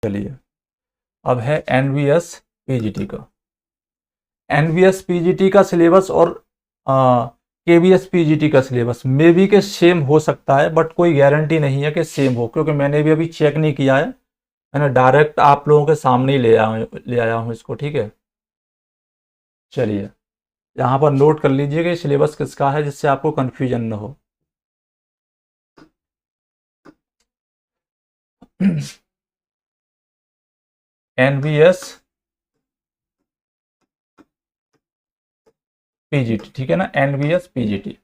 चलिए अब है एनवीएस पीजीटी का। एनवीएस पीजीटी का सिलेबस और केवीएस पीजीटी का सिलेबस मे बी के सेम हो सकता है, बट कोई गारंटी नहीं है कि सेम हो, क्योंकि मैंने भी अभी चेक नहीं किया है। मैंने डायरेक्ट आप लोगों के सामने ही ले आया हूँ इसको, ठीक है। चलिए यहाँ पर नोट कर लीजिए कि सिलेबस किसका है, जिससे आपको कन्फ्यूजन ना हो। एनवीएस पीजीटी, ठीक है ना, एनवीएस पीजीटी।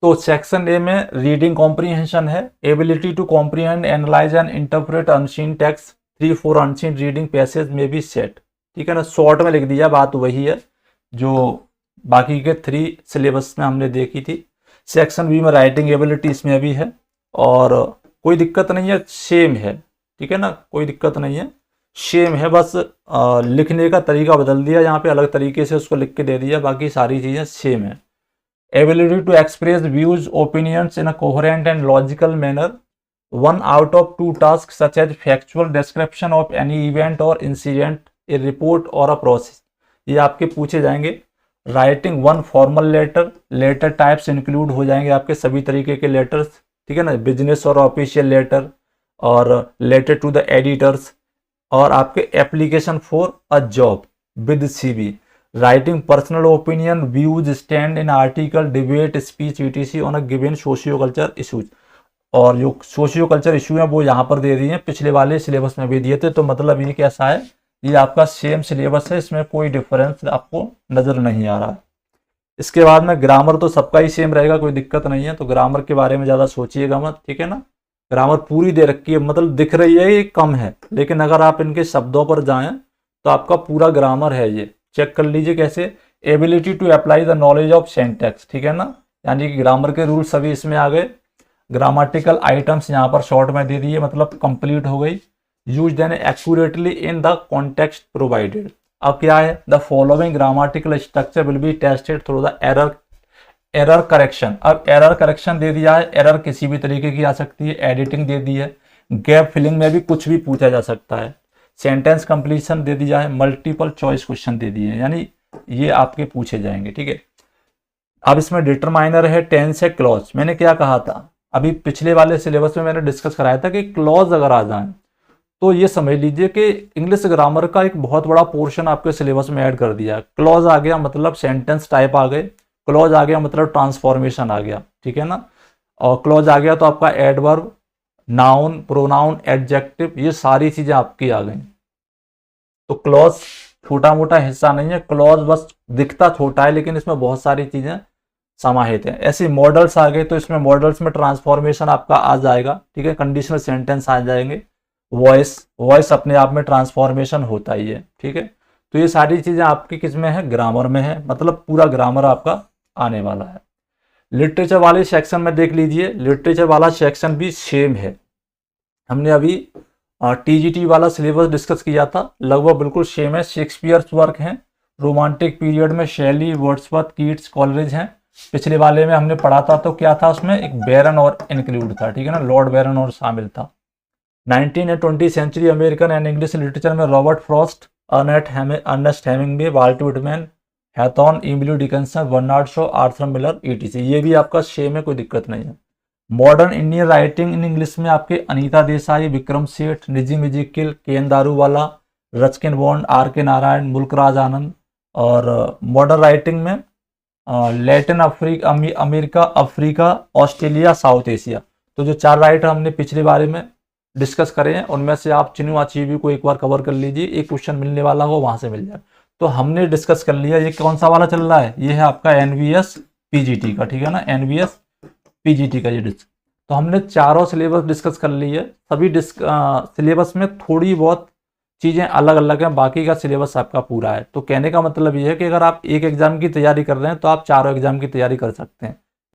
तो सेक्शन ए में रीडिंग कॉम्प्रीहेंशन है, ability to comprehend, analyze and interpret unseen text, 3-4 unseen reading passage में बी सेट, ठीक है ना। शॉर्ट में लिख दिया, बात वही है जो बाकी के 3 सिलेबस में हमने देखी थी। सेक्शन बी में राइटिंग एबिलिटी इसमें भी है, और कोई दिक्कत नहीं है, सेम है, ठीक है ना, कोई दिक्कत नहीं है, सेम है। बस लिखने का तरीका बदल दिया, यहाँ पे अलग तरीके से उसको लिख के दे दिया, बाकी सारी चीज़ें सेम है। Ability to express views, opinions in a coherent and logical manner. 1 out of 2 tasks such as factual description of any event or incident, a report or a process. ये आपके पूछे जाएंगे। Writing 1 formal letter, letter types include हो जाएंगे आपके सभी तरीके के लेटर्स, ठीक है ना, बिजनेस और ऑफिशियल लेटर, और लेटर टू द एडिटर्स, और आपके application for a job with CV, writing personal opinion, views, stand in article, debate, speech, etc on a given socio culture issues. और जो सोशियो कल्चर इशू है वो यहाँ पर दे दिए हैं, पिछले वाले सिलेबस में भी दिए थे। तो मतलब ये कैसा है, ये आपका सेम सिलेबस है, इसमें कोई डिफरेंस आपको नजर नहीं आ रहा है। इसके बाद में ग्रामर तो सबका ही सेम रहेगा, कोई दिक्कत नहीं है, तो ग्रामर के बारे में ज़्यादा सोचिएगा मत, ठीक है ना। ग्रामर पूरी दे रखी है, मतलब दिख रही है ये कम है, लेकिन अगर आप इनके शब्दों पर जाएं तो आपका पूरा ग्रामर है ये। चेक कर लीजिए कैसे। Ability to apply the knowledge of syntax, ठीक है ना, यानी कि ग्रामर के रूल सभी इसमें आ गए। ग्रामेटिकल आइटम्स यहाँ पर शॉर्ट में दे दिए, मतलब कंप्लीट हो गई। Use then accurately in the context provided. अब क्या है, the following grammatical structure will be tested through the error correction. अब एरर करेक्शन दे दिया है, एरर किसी भी तरीके की आ सकती है, एडिटिंग दे दी है, गैप फिलिंग में भी कुछ भी पूछा जा सकता है, सेंटेंस कंप्लीशन दे दिया है, मल्टीपल चॉइस क्वेश्चन दे दिए हैं, यानी ये आपके पूछे जाएंगे, ठीक है। अब इसमें डिटरमाइनर है, टेंस है, क्लॉज। मैंने क्या कहा था अभी पिछले वाले सिलेबस में, मैंने डिस्कस कराया था कि क्लॉज अगर आ जाए तो ये समझ लीजिए कि इंग्लिश ग्रामर का एक बहुत बड़ा पोर्शन आपके सिलेबस में ऐड कर दिया है। क्लॉज आ गया मतलब सेंटेंस टाइप आ गए, क्लॉज आ गया मतलब ट्रांसफॉर्मेशन आ गया, ठीक है ना, और क्लॉज आ गया तो आपका एडवर्ब, नाउन, प्रोनाउन, एडजेक्टिव, ये सारी चीजें आपकी आ गई। तो क्लॉज छोटा मोटा हिस्सा नहीं है, क्लॉज बस दिखता छोटा है, लेकिन इसमें बहुत सारी चीजें समाहित हैं। ऐसे मॉडल्स आ गए तो इसमें मॉडल्स में ट्रांसफॉर्मेशन आपका आ जाएगा, ठीक है, कंडीशनल सेंटेंस आ जाएंगे, वॉइस अपने आप में ट्रांसफॉर्मेशन होता ही है, ठीक है। तो ये सारी चीजें आपकी किस में है, ग्रामर में है, मतलब पूरा ग्रामर आपका आने वाला है। लिटरेचर वाले सेक्शन में देख लीजिए, लिटरेचर वाला सेक्शन भी सेम है। हमने अभी टीजीटी वाला सिलेबस डिस्कस किया था, लगभग बिल्कुल सेम है। शेक्सपियर्स वर्क हैं, रोमांटिक पीरियड में शैली, वर्ड्सवर्थ, कीट्स, कॉलरिज हैं। पिछले वाले में हमने पढ़ा था तो क्या था, उसमें एक बैरन और इंक्लूड था, ठीक है ना, लॉर्ड बैरन और शामिल था। 19 and 20 century American and English literature में Robert Frost, Ernest Hemingway, Walt Whitman, Hawthorne, Emily Dickinson, Bernard Shaw, Arthur Miller, ETC. ये भी आपका सेम है, कोई दिक्कत नहीं है। Modern Indian writing in English में आपके Anita Desai, Vikram Seth, Nissim Ezekiel, Keki Daruwalla, Ruskin Bond, R K Narayan, Mulk Raj Anand. और मॉडर्न राइटिंग में Latin America, Africa, Australia, South Asia. तो जो 4 राइटर हमने पिछले बारे में डिस्कस करे हैं, उनमें से आप चिन्हू अचीवी को एक बार कवर कर लीजिए, एक क्वेश्चन मिलने वाला हो वहां से मिल जाए। तो हमने डिस्कस कर लिया। ये कौन सा वाला चल रहा है, ये है आपका एनवीएस पीजीटी का, ठीक है ना, एनवीएस पीजीटी का ये तो हमने चारों सिलेबस डिस्कस कर ली है। सभी सिलेबस में थोड़ी बहुत चीज़ें अलग अलग हैं, बाकी का सिलेबस आपका पूरा है। तो कहने का मतलब ये है कि अगर आप एक एग्जाम की तैयारी कर रहे हैं तो आप चारों एग्जाम की तैयारी कर सकते हैं।